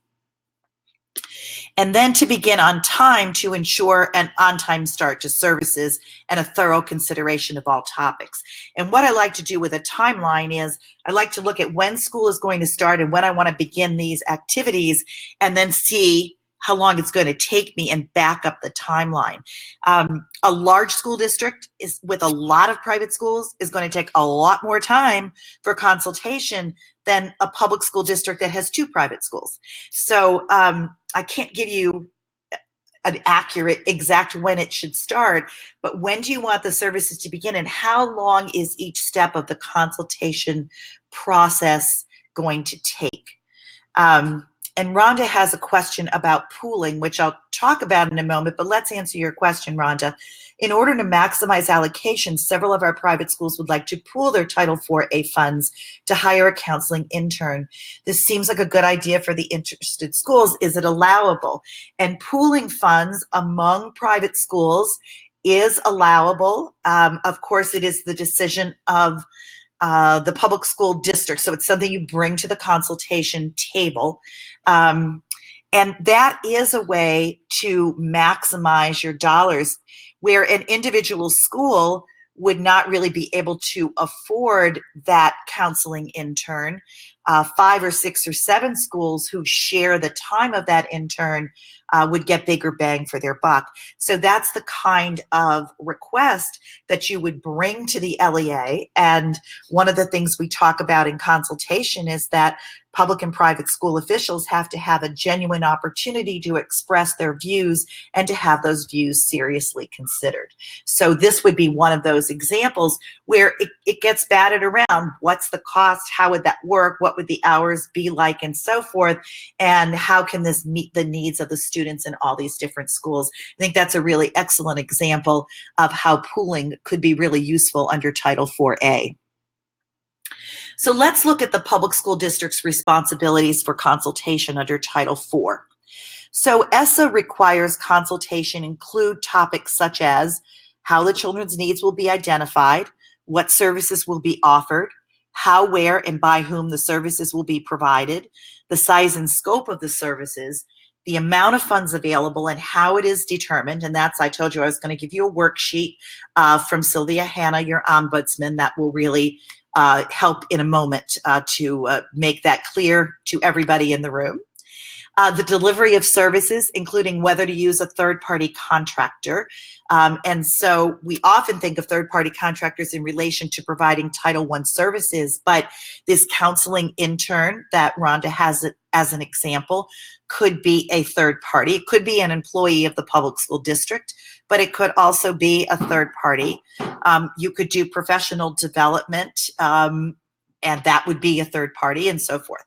And then to begin on time to ensure an on-time start to services and a thorough consideration of all topics. And what I like to do with a timeline is I like to look at when school is going to start and when I want to begin these activities, and then see how long it's going to take me and back up the timeline. A large school district is with a lot of private schools is going to take a lot more time for consultation than a public school district that has 2 private schools. So I can't give you an accurate exact when it should start, but when do you want the services to begin, and how long is each step of the consultation process going to take? And Rhonda has a question about pooling, which I'll talk about in a moment, but let's answer your question, Rhonda. In order to maximize allocations, several of our private schools would like to pool their Title IV funds to hire a counseling intern. This seems like a good idea for the interested schools. Is it allowable? And pooling funds among private schools is allowable. Of course, it is the decision of the public school district. So it's something you bring to the consultation table. And that is a way to maximize your dollars, where an individual school would not really be able to afford that counseling intern. 5 or 6 or 7 schools who share the time of that intern would get bigger bang for their buck. So that's the kind of request that you would bring to the LEA. And one of the things we talk about in consultation is that public and private school officials have to have a genuine opportunity to express their views and to have those views seriously considered. So this would be one of those examples where it gets batted around. What's the cost? How would that work? What would the hours be like, and so forth? And how can this meet the needs of the students in all these different schools? I think that's a really excellent example of how pooling could be really useful under Title IV-A. So let's look at the public school district's responsibilities for consultation under Title IV. So ESSA requires consultation include topics such as how the children's needs will be identified, what services will be offered, how, where, and by whom the services will be provided, the size and scope of the services, the amount of funds available, and how it is determined. And that's, I told you I was going to give you a worksheet from Sylvia Hanna, your ombudsman, that will really help in a moment to make that clear to everybody in the room. The delivery of services, including whether to use a third-party contractor. And so we often think of third-party contractors in relation to providing Title I services, but this counseling intern that Rhonda has as an example could be a third party. It could be an employee of the public school district, but it could also be a third party. You could do professional development, and that would be a third party, and so forth.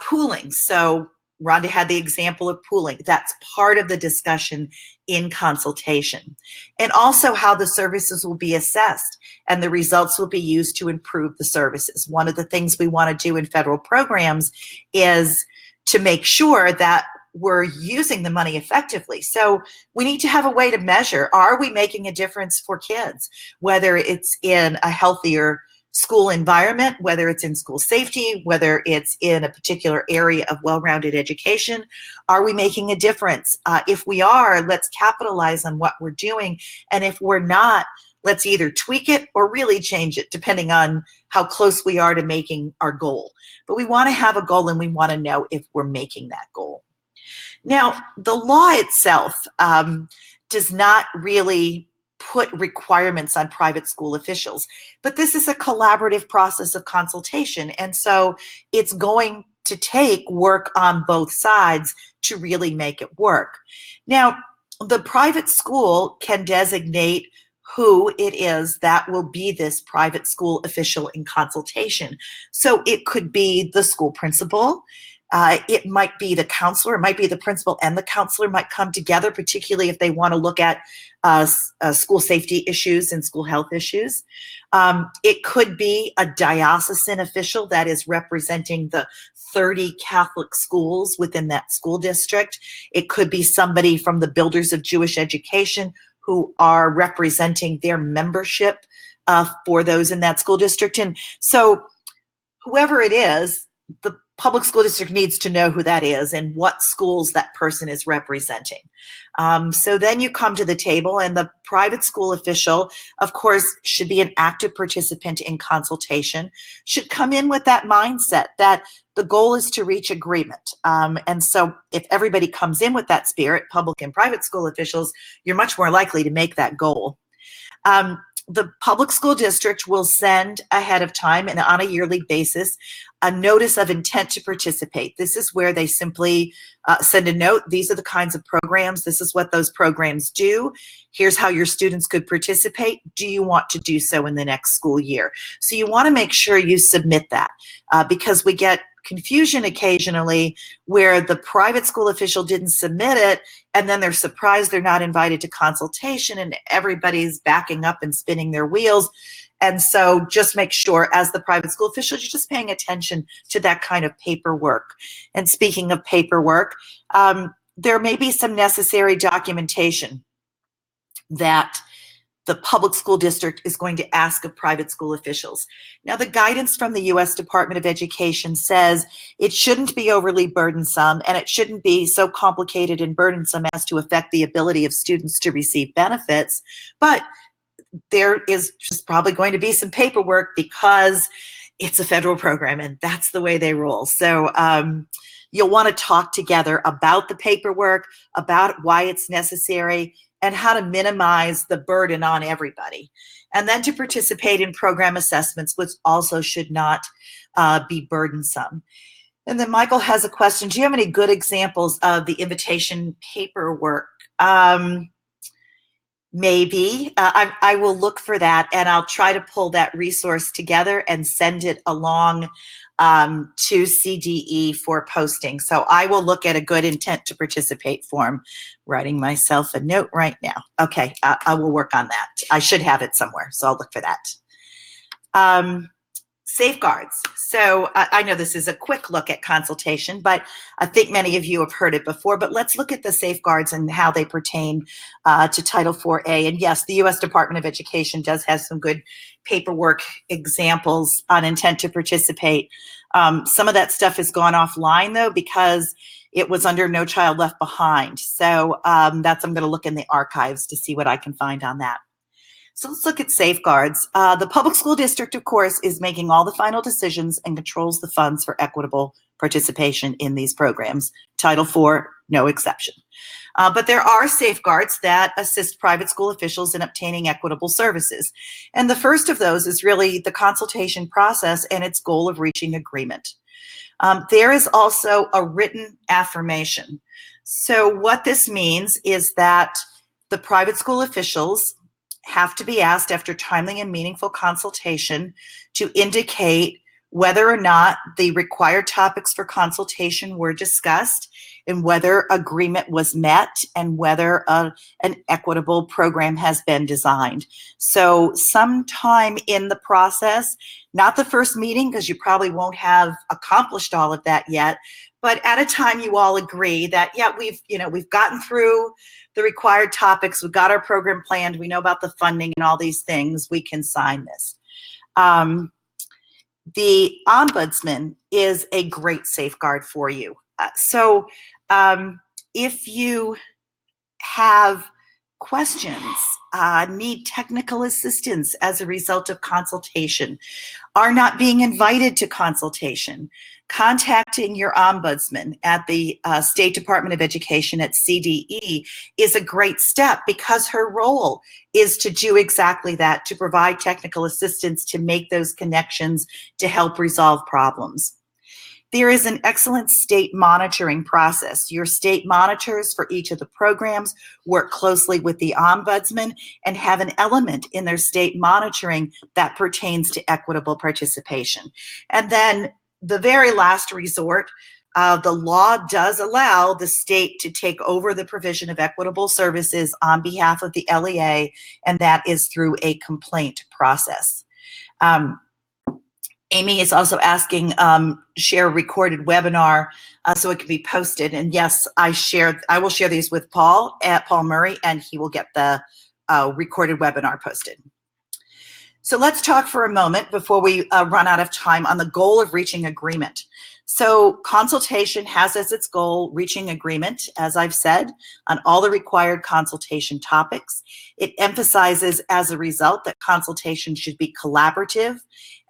Pooling. So Rhonda had the example of pooling. That's part of the discussion in consultation. And also how the services will be assessed and the results will be used to improve the services. One of the things we want to do in federal programs is to make sure that we're using the money effectively. So we need to have a way to measure, are we making a difference for kids? Whether it's in a healthier school environment, whether it's in school safety, whether it's in a particular area of well-rounded education, are we making a difference? If we are, let's capitalize on what we're doing. And if we're not, let's either tweak it or really change it, depending on how close we are to making our goal. But we want to have a goal and we want to know if we're making that goal. Now, the law itself does not really put requirements on private school officials, but this is a collaborative process of consultation. And so it's going to take work on both sides to really make it work. Now, the private school can designate who it is that will be this private school official in consultation. So it could be the school principal. It might be the counselor, it might be the principal and the counselor might come together, particularly if they want to look at school safety issues and school health issues. It could be a diocesan official that is representing the 30 Catholic schools within that school district. It could be somebody from the Builders of Jewish Education who are representing their membership for those in that school district. And so whoever it is, the public school district needs to know who that is and what schools that person is representing. So then you come to the table, and the private school official, of course, should be an active participant in consultation, should come in with that mindset that the goal is to reach agreement. And so if everybody comes in with that spirit, public and private school officials, you're much more likely to make that goal. The public school district will send ahead of time and on a yearly basis a notice of intent to participate. This is where they simply send a note. These are the kinds of programs. This is what those programs do. Here's how your students could participate. Do you want to do so in the next school year? So you want to make sure you submit that because we get confusion occasionally where the private school official didn't submit it and then they're surprised they're not invited to consultation and everybody's backing up and spinning their wheels. And so just make sure as the private school official, you're just paying attention to that kind of paperwork. And speaking of paperwork, there may be some necessary documentation that the public school district is going to ask of private school officials. Now, the guidance from the U.S. Department of Education says it shouldn't be overly burdensome and it shouldn't be so complicated and burdensome as to affect the ability of students to receive benefits, but there is just probably going to be some paperwork because it's a federal program, and that's the way they roll. So you'll want to talk together about the paperwork, about why it's necessary, and how to minimize the burden on everybody. And then to participate in program assessments, which also should not be burdensome. And then Michael has a question. Do you have any good examples of the invitation paperwork? Maybe. I will look for that, and I'll try to pull that resource together and send it along to CDE for posting. So I will look at a good intent to participate form. Writing myself a note right now. Okay, I will work on that. I should have it somewhere, so I'll look for that. Safeguards. So I know this is a quick look at consultation, but I think many of you have heard it before, but let's look at the safeguards and how they pertain to Title IV-A. And yes, the U.S. Department of Education does have some good paperwork examples on intent to participate. Some of that stuff has gone offline though, because it was under No Child Left Behind. So I'm going to look in the archives to see what I can find on that. So let's look at safeguards. The public school district, of course, is making all the final decisions and controls the funds for equitable participation in these programs. Title IV, no exception. But there are safeguards that assist private school officials in obtaining equitable services. And the first of those is really the consultation process and its goal of reaching agreement. There is also a written affirmation. So what this means is that the private school officials have to be asked after timely and meaningful consultation to indicate whether or not the required topics for consultation were discussed and whether agreement was met and whether an equitable program has been designed. So sometime in the process, not the first meeting, because you probably won't have accomplished all of that yet, but at a time you all agree that, yeah, we've gotten through the required topics, we've got our program planned, we know about the funding and all these things, we can sign this. The ombudsman is a great safeguard for you. So if you have questions, need technical assistance as a result of consultation, are not being invited to consultation, contacting your ombudsman at the State Department of Education at CDE is a great step, because her role is to do exactly that, to provide technical assistance, to make those connections, to help resolve problems. There is an excellent state monitoring process. Your state monitors for each of the programs work closely with the ombudsman and have an element in their state monitoring that pertains to equitable participation. And then the very last resort, the law does allow the state to take over the provision of equitable services on behalf of the LEA, and that is through a complaint process. Amy is also asking, share a recorded webinar so it can be posted. And yes, I will share these with Paul at Paul Murray, and he will get the recorded webinar posted. So let's talk for a moment before we run out of time on the goal of reaching agreement. So consultation has as its goal reaching agreement, as I've said, on all the required consultation topics. It emphasizes as a result that consultation should be collaborative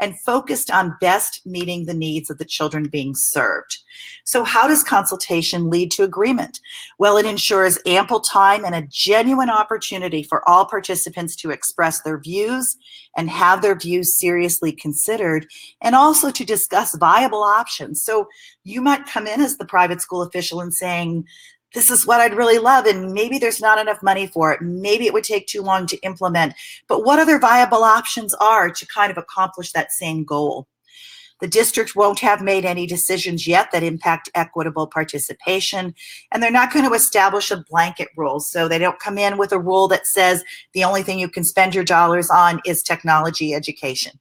and focused on best meeting the needs of the children being served. So how does consultation lead to agreement? Well, it ensures ample time and a genuine opportunity for all participants to express their views and have their views seriously considered, and also to discuss viable options. So you might come in as the private school official and saying, this is what I'd really love, and maybe there's not enough money for it. Maybe it would take too long to implement, but what other viable options are to kind of accomplish that same goal? The district won't have made any decisions yet that impact equitable participation, and they're not going to establish a blanket rule. So they don't come in with a rule that says the only thing you can spend your dollars on is technology education.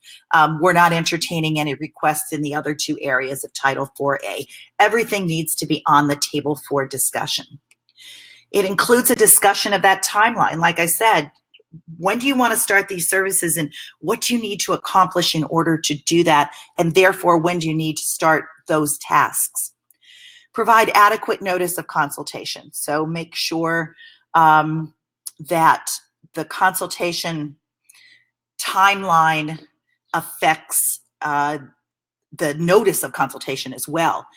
We're not entertaining any requests in the other two areas of Title IV-A. Everything needs to be on the table for discussion. It includes a discussion of that timeline. Like I said, when do you want to start these services, and what do you need to accomplish in order to do that? And therefore, when do you need to start those tasks? Provide adequate notice of consultation. So make sure that the consultation timeline affects the notice of consultation as well.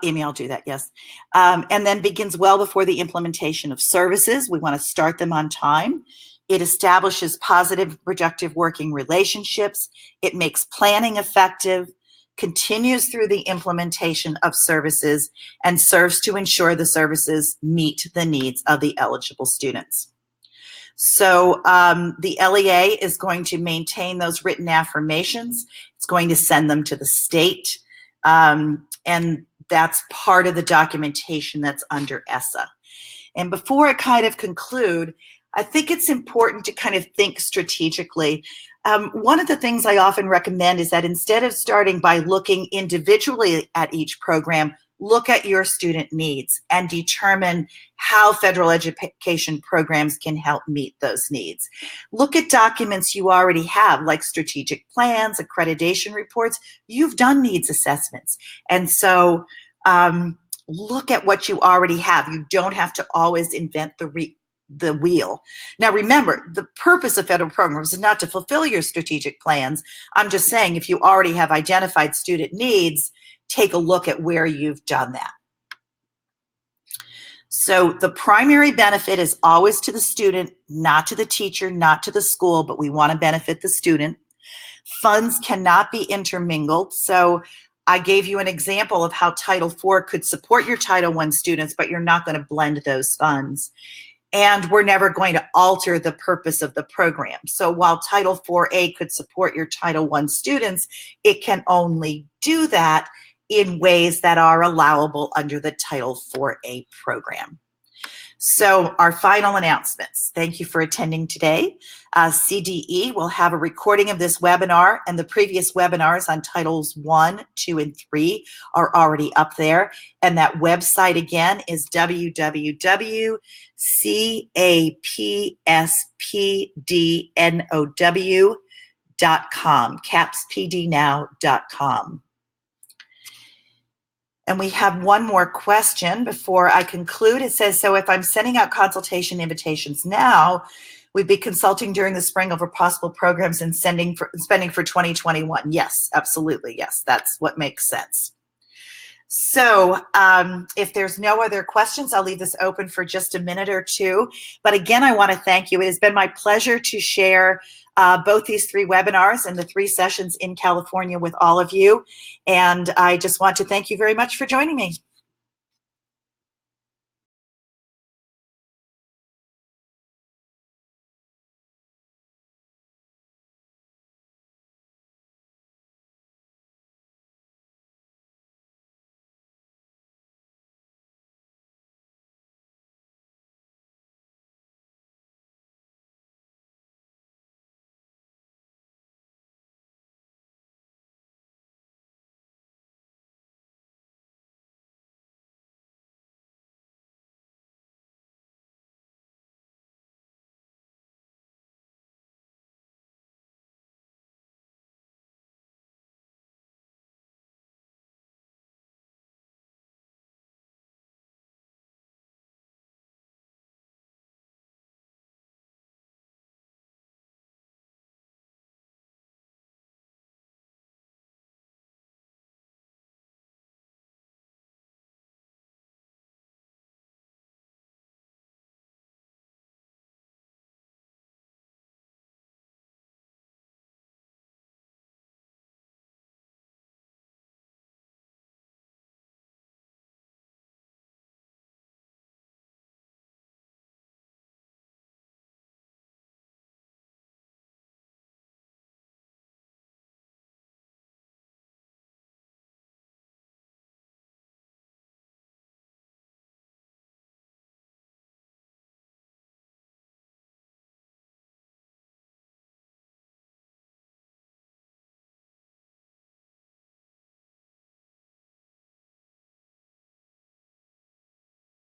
Amy, I'll do that, yes. And then begins well before the implementation of services. We want to start them on time. It establishes positive, productive working relationships. It makes planning effective, continues through the implementation of services, and serves to ensure the services meet the needs of the eligible students. So the LEA is going to maintain those written affirmations. It's going to send them to the state, and that's part of the documentation that's under ESSA. And before I kind of conclude, I think it's important to kind of think strategically. One of the things I often recommend is that instead of starting by looking individually at each program, look at your student needs and determine how federal education programs can help meet those needs. Look at documents you already have, like strategic plans, accreditation reports. You've done needs assessments. And so look at what you already have. You don't have to always invent the wheel. Now, remember, the purpose of federal programs is not to fulfill your strategic plans. I'm just saying, if you already have identified student needs, take a look at where you've done that. So the primary benefit is always to the student, not to the teacher, not to the school, but we want to benefit the student. Funds cannot be intermingled. So I gave you an example of how Title IV could support your Title I students, but you're not going to blend those funds. And we're never going to alter the purpose of the program. So while Title IV-A could support your Title I students, it can only do that in ways that are allowable under the Title IV-A program. So our final announcements. Thank you for attending today. CDE will have a recording of this webinar, and the previous webinars on Titles 1, 2, and 3 are already up there. And that website again is www.capspdnow.com, capspdnow.com. And we have one more question before I conclude. It says, so if I'm sending out consultation invitations now, we'd be consulting during the spring over possible programs and spending for 2021. Yes, absolutely. Yes, that's what makes sense. So if there's no other questions, I'll leave this open for just a minute or two. But again, I want to thank you. It has been my pleasure to share both these 3 webinars and the 3 sessions in California with all of you. And I just want to thank you very much for joining me.